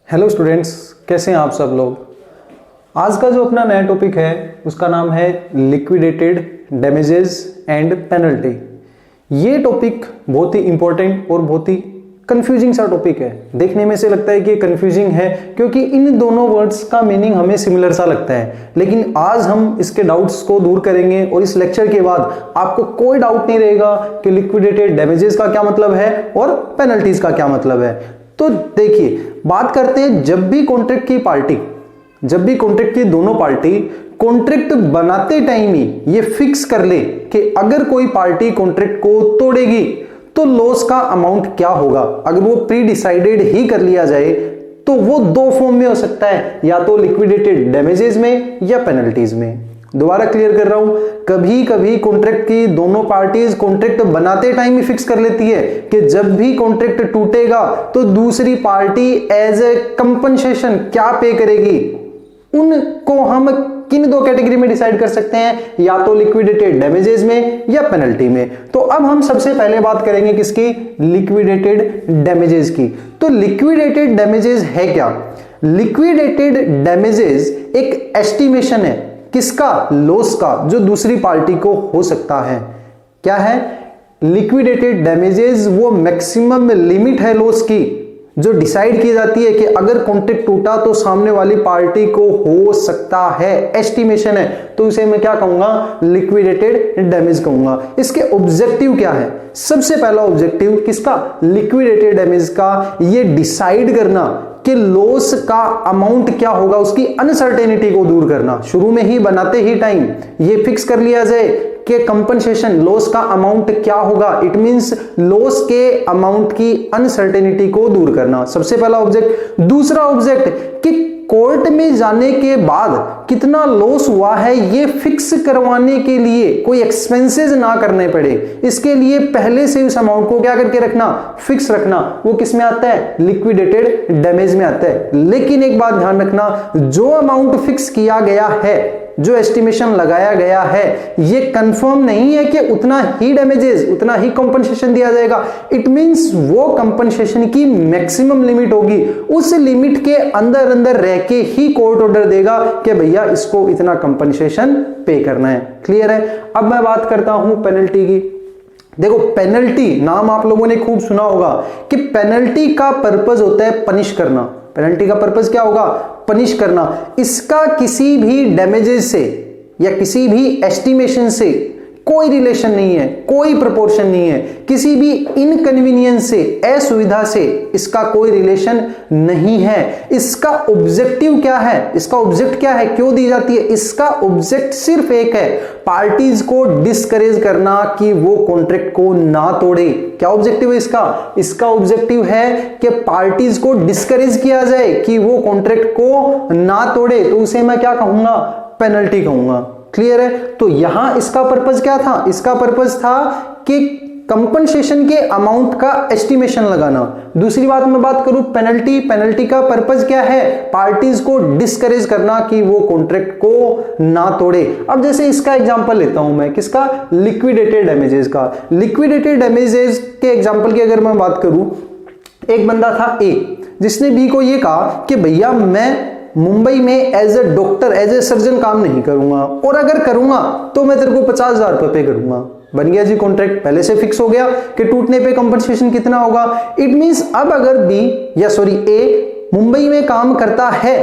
Hello students, कैसे हैं आप सब लोग। आज का जो अपना नया टॉपिक है उसका नाम है लिक्विडेटेड डैमेजेस एंड पेनल्टी। ये टॉपिक बहुत ही इंपॉर्टेंट और बहुत ही कंफ्यूजिंग सा टॉपिक है। देखने में से लगता है कि कंफ्यूजिंग है क्योंकि इन दोनों वर्ड्स का मीनिंग हमें सिमिलर सा लगता है, लेकिन आज हम इसके डाउट्स को दूर करेंगे और इस लेक्चर के बाद आपको कोई डाउट नहीं रहेगा कि लिक्विडेटेड डैमेजेस का क्या मतलब है और पेनल्टीज का क्या मतलब है। तो देखिए, बात करते हैं जब भी कॉन्ट्रैक्ट की दोनों पार्टी कॉन्ट्रैक्ट बनाते टाइम ही ये फिक्स कर ले कि अगर कोई पार्टी कॉन्ट्रैक्ट को तोड़ेगी तो लॉस का अमाउंट क्या होगा, अगर वो प्री डिसाइडेड ही कर लिया जाए तो वो दो फॉर्म में हो सकता है, या तो लिक्विडेटेड डैमेजेस में या पेनल्टीज में। दोबारा क्लियर कर रहा हूं, कभी कभी कॉन्ट्रैक्ट की दोनों पार्टीज कॉन्ट्रैक्ट बनाते टाइम ही फिक्स कर लेती है कि जब भी कॉन्ट्रैक्ट टूटेगा तो दूसरी पार्टी एज ए कंपनसेशन क्या पे करेगी। उनको हम किन दो कैटेगरी में डिसाइड कर सकते हैं, या तो लिक्विडेटेड डैमेजेस में या पेनल्टी में। तो अब हम सबसे पहले बात करेंगे किसकी, लिक्विडेटेड डैमेजेस की। तो लिक्विडेटेड डैमेजेस है क्या? लिक्विडेटेड डैमेजेस एक एस्टिमेशन है किसका, लॉस का, जो दूसरी पार्टी को हो सकता है। क्या है लिक्विडेटेड डैमेजेस? वो मैक्सिमम लिमिट है लॉस की जो डिसाइड की जाती है कि अगर कॉन्ट्रैक्ट टूटा तो सामने वाली पार्टी को हो सकता है, एस्टिमेशन है, तो इसे मैं क्या कहूंगा, लिक्विडेटेड डैमेज कहूंगा। इसके ऑब्जेक्टिव क्या है? सबसे पहला ऑब्जेक्टिव किसका, लिक्विडेटेड डैमेज का, ये डिसाइड करना कि लॉस का अमाउंट क्या होगा, उसकी अनसर्टेनिटी को दूर करना। शुरू में ही बनाते ही टाइम ये फिक्स कर लिया जाए कि कंपनसेशन लॉस का अमाउंट क्या होगा, इट मींस लॉस के अमाउंट की अनसर्टेनिटी को दूर करना, सबसे पहला ऑब्जेक्ट। दूसरा ऑब्जेक्ट कि कोर्ट में जाने के बाद कितना लॉस हुआ है ये फिक्स करवाने के लिए कोई एक्सपेंसेस ना करने पड़े, इसके लिए पहले से उस अमाउंट को क्या करके रखना, फिक्स रखना। वो किस में आता है, लिक्विडेटेड डैमेज में आता है। लेकिन एक बात ध्यान रखना, जो अमाउंट फिक्स किया गया है, जो एस्टिमेशन लगाया गया है, ये कंफर्म नहीं है कि उतना ही डैमेजेस, उतना ही कंपनसेशन दिया जाएगा। इट मींस वो कंपनसेशन की मैक्सिमम लिमिट होगी, उस लिमिट के अंदर अंदर रह के ही कोर्ट ऑर्डर देगा कि भैया इसको इतना कंपनसेशन पे करना है। क्लियर है? अब मैं बात करता हूं पेनल्टी की। देखो, पेनल्टी नाम आप लोगों ने खूब सुना होगा कि पेनल्टी का पर्पस होता है पनिश करना। पेनल्टी का पर्पस क्या होगा, पनिश करना। इसका किसी भी डैमेजेस से या किसी भी एस्टिमेशन से कोई रिलेशन नहीं है, कोई प्रोपोर्शन नहीं है, किसी भी इनकन्वीनियंस से, असुविधा से इसका कोई रिलेशन नहीं है। इसका ऑब्जेक्टिव क्या है, इसका ऑब्जेक्ट क्या है, क्यों दी जाती है? इसका ऑब्जेक्ट सिर्फ एक है, पार्टीज को डिस्करेज करना कि वो कॉन्ट्रैक्ट को ना तोड़े। क्या ऑब्जेक्टिव है इसका? इसका ऑब्जेक्टिव है कि पार्टीज को डिस्करेज किया जाए कि वो कॉन्ट्रैक्ट को ना तोड़े, तो उसे मैं क्या कहूंगा, पेनल्टी कहूंगा। क्लियर है? तो यहां इसका पर्पस क्या था? इसका पर्पस था कि कंपनसेशन के अमाउंट का एस्टिमेशन लगाना। दूसरी बात मैं बात करूं पेनल्टी का पर्पस क्या है, पार्टीज को डिस्करेज करना कि वो कॉन्ट्रैक्ट को ना तोड़े। अब जैसे इसका एग्जांपल लेता हूं मैं, किसका, लिक्विडेटेड डैमेजेस का। लिक्विडेटेड डैमेजेस के एग्जांपल की अगर मैं बात करूं, एक बंदा था ए, जिसने बी को ये कहा कि भैया मैं मुंबई में as a doctor, as a surgeon काम नहीं करूंगा, और अगर करूंगा तो मैं तेरे को 50,000 रुपए पे करूंगा। बन गया जी कॉन्ट्रैक्ट, पहले से फिक्स हो गया कि टूटने पे कंपनसेशन कितना होगा। इट मींस अब अगर ए मुंबई में काम करता है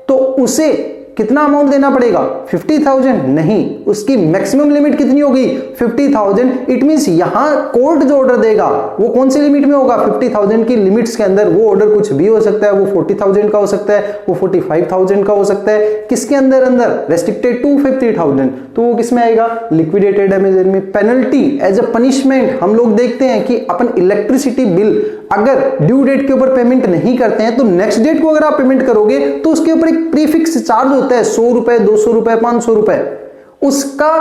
तो उसे कितना अमाउंट देना पड़ेगा, 50,000 नहीं, उसकी मैक्सिमम लिमिट कितनी होगी, 50,000। इट मींस यहां कोर्ट जो ऑर्डर देगा वो कौन सी लिमिट में होगा, 50,000 की लिमिट्स के अंदर। वो ऑर्डर कुछ भी हो सकता है, वो 40,000 का हो सकता है, वो 45,000 का हो सकता है, किसके अंदर अंदर, रेस्ट्रिक्टेड टू 50,000। तो वो किसमें आएगा, लिक्विडेटेड डैमेज में। पेनल्टी एज अ पनिशमेंट, हम लोग देखते हैं कि अपन इलेक्ट्रिसिटी बिल अगर ड्यू डेट के ऊपर पेमेंट नहीं करते हैं तो नेक्स्ट डेट को अगर आप पेमेंट करोगे तो उसके ऊपर एक प्रीफिक्स चार्ज होता है, 100 रुपए, 200 रुपए, 500 रुपए। उसका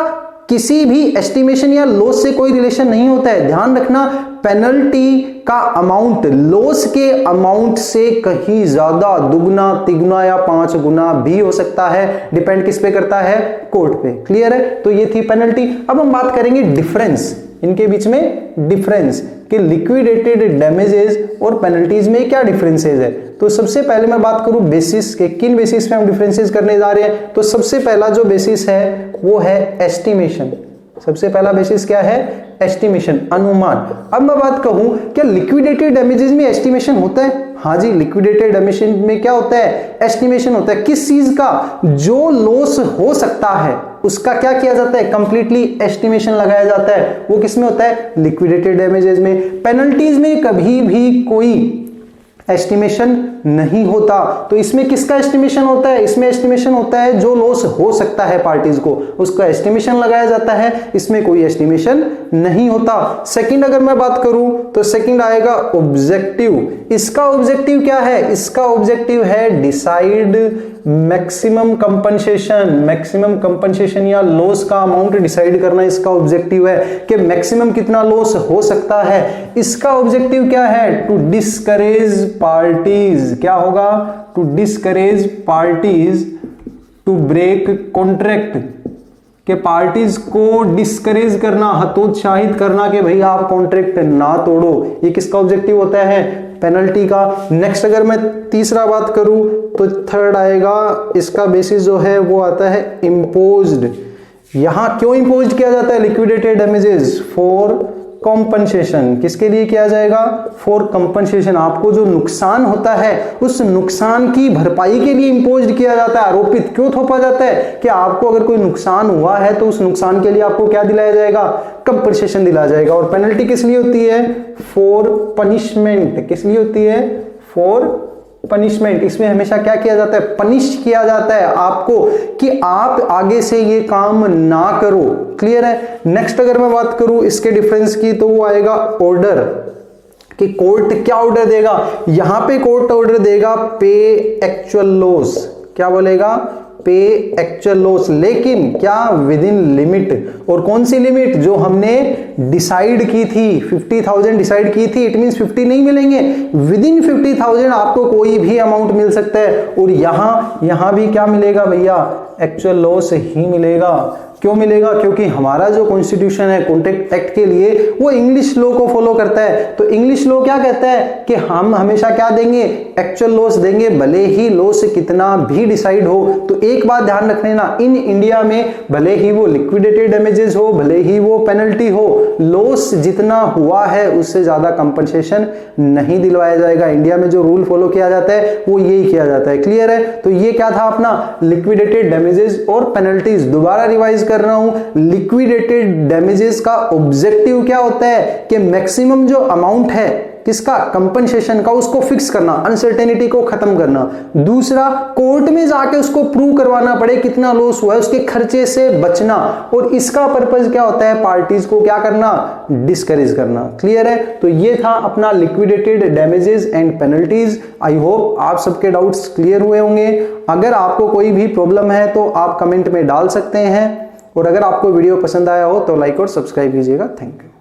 किसी भी एस्टिमेशन या लॉस से कोई रिलेशन नहीं होता है। ध्यान रखना, पेनल्टी का अमाउंट लॉस के अमाउंट से कहीं ज्यादा, दुगना, तिगुना या 5 गुना भी हो सकता है, डिपेंड किस पे करता है, कोर्ट पे। क्लियर है? तो ये थी पेनल्टी। अब हम बात करेंगे डिफरेंस। इनके बीच में डिफरेंस कि लिक्विडेटेड डैमेजेस और पेनल्टीज में क्या डिफरेंसेस है। तो सबसे पहले मैं बात करूं बेसिस के, किन बेसिस पे हम डिफरेंसेस करने जा रहे हैं। तो सबसे पहला जो बेसिस है वो है एस्टिमेशन। सबसे पहला बेसिस क्या है? एस्टिमेशन, अनुमान। अब मैं बात कहूं क्या लिक्विडेटेड डैमेजेस में एस्टिमेशन होता है? हाँ जी, लिक्विडेटेड डैमेजेस में क्या होता है? एस्टिमेशन होता है। किस चीज का? जो लॉस हो सकता है उसका क्या किया जाता है? कंप्लीटली एस्टिमेशन लगाया जाता है। वो किस में होता है? लिक्विडेटेड डैमेजेस में। पेनल्टीज में कभी भी कोई एस्टिमेशन नहीं होता। तो इसमें किसका एस्टिमेशन होता है? इसमें एस्टिमेशन होता है जो लॉस हो सकता है पार्टीज को, उसका एस्टिमेशन लगाया जाता है। इसमें कोई एस्टिमेशन नहीं होता। सेकंड अगर मैं बात करूं तो सेकंड आएगा ऑब्जेक्टिव। इसका ऑब्जेक्टिव क्या है? इसका ऑब्जेक्टिव है decide maximum compensation. Maximum compensation या लॉस का अमाउंट डिसाइड करना इसका ऑब्जेक्टिव है कि मैक्सिमम कितना लॉस हो सकता है। इसका ऑब्जेक्टिव क्या है? To discourage parties. क्या होगा? To discourage parties to break contract, के पार्टीज को डिस्करेज करना, हतोत्साहित करना कि भाई आप कॉन्ट्रैक्ट ना तोड़ो। ये किसका ऑब्जेक्टिव होता है? पेनल्टी का। नेक्स्ट अगर मैं तीसरा बात करूं तो थर्ड आएगा, इसका बेसिस जो है वो आता है इम्पोज्ड। यहां क्यों इम्पोज किया जाता है लिक्विडेटेड डैमेजेस? For compensation. किसके लिए किया जाएगा? For compensation. आपको जो नुकसान होता है उस नुकसान की भरपाई के लिए इम्पोज किया जाता है। आरोपित क्यों थोपा जाता है कि आपको अगर कोई नुकसान हुआ है तो उस नुकसान के लिए आपको क्या दिलाया जाएगा? कंपनसेशन दिलाया जाएगा। और पेनल्टी किस लिए होती है? For punishment. किस लिए होती है? For punishment. इसमें हमेशा क्या किया जाता है? पनिश किया जाता है आपको कि आप आगे से ये काम ना करो। क्लियर है? नेक्स्ट अगर मैं बात करूं इसके डिफरेंस की तो वो आएगा ऑर्डर, कि कोर्ट क्या ऑर्डर देगा। यहां पे कोर्ट ऑर्डर देगा पे एक्चुअल लॉस। क्या बोलेगा? पे एक्चुअल लॉस, लेकिन क्या? With in limit. और कौन सी लिमिट? जो हमने डिसाइड की थी, 50,000 डिसाइड की थी। इट मींस 50 नहीं मिलेंगे, विद इन 50,000 आपको कोई भी अमाउंट मिल सकता है। और यहां भी क्या मिलेगा भैया? एक्चुअल लॉस ही मिलेगा। क्यों मिलेगा? क्योंकि हमारा जो कॉन्स्टिट्यूशन है कॉन्ट्रैक्ट एक्ट के लिए वो इंग्लिश लॉ को फॉलो करता है। तो इंग्लिश लॉ क्या कहता है कि हम हमेशा क्या देंगे? एक्चुअल लॉस देंगे, भले ही लॉस कितना भी डिसाइड हो। तो एक बात ध्यान रखने ना, इन इंडिया में भले ही वो लिक्विडेटेड डैमेजेस हो, भले ही वो पेनल्टी हो, लॉस जितना हुआ है उससे ज्यादा कंपनसेशन नहीं दिलवाया जाएगा। इंडिया में जो रूल फॉलो किया जाता है वो यही किया जाता है। क्लियर है? तो ये क्या था अपना लिक्विडेटेड डैमेजेस और पेनल्टीज। दोबारा रिवाइज कर रहा हूं, लिक्विडेटेड डैमेजेस का ऑब्जेक्टिव क्या होता है? कि मैक्सिमम जो अमाउंट है किसका? कंपनसेशन का, उसको फिक्स करना, अनसर्टेनिटी को खत्म करना। दूसरा, कोर्ट में जाके उसको प्रूव करवाना पड़े कितना लॉस हुआ है, उसके खर्चे से बचना। और इसका पर्पस क्या होता है? पार्टीज को क्या करना? डिस्करेज करना। क्लियर है? तो ये था अपना liquidated damages and penalties. I hope आप सबके डाउट्स क्लियर हुए होंगे। अगर आपको कोई भी प्रॉब्लम है तो आप कमेंट में डाल सकते हैं। और अगर आपको वीडियो पसंद आया हो तो लाइक और सब्सक्राइब कीजिएगा। Thank you.